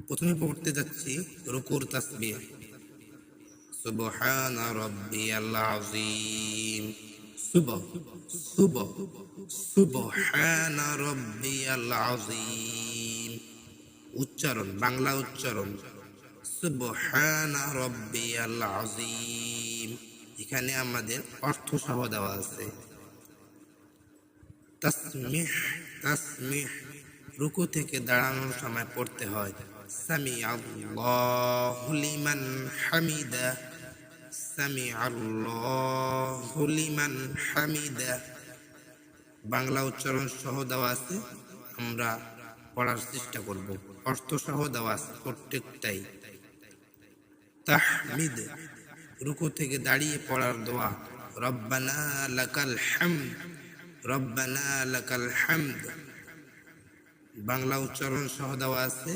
প্রথমে পড়তে যাচ্ছি রুকুর তাসবিহ। সুবহানা রাব্বিয়াল আযীম। সুবহানা রাব্বিয়াল আযীম। উচ্চারণ, বাংলা উচ্চারণ সুবহানা রাব্বিয়াল আযীম। এখানে আমাদের অর্থ সহ দেওয়া আছে। তাসমিহ, তাসমিহ রুকু থেকে দাঁড়ানোর সময় পড়তে হয় সামি আল্লাহু লিমান হামিদা, সামি আল্লাহু লিমান হামিদা। বাংলা উচ্চারণ সহ দেওয়া আছে, আমরা পড়ার চেষ্টা করব। অর্থ সহ দেওয়া আছে প্রত্যেকটাই। তাহমিদ রুকু থেকে দাঁড়িয়ে পড়ার দোয়া রব্বানা লাকাল হামদ, রব্বানা লাকাল হামদ। বাংলা উচ্চারণ সহ দেওয়া আছে,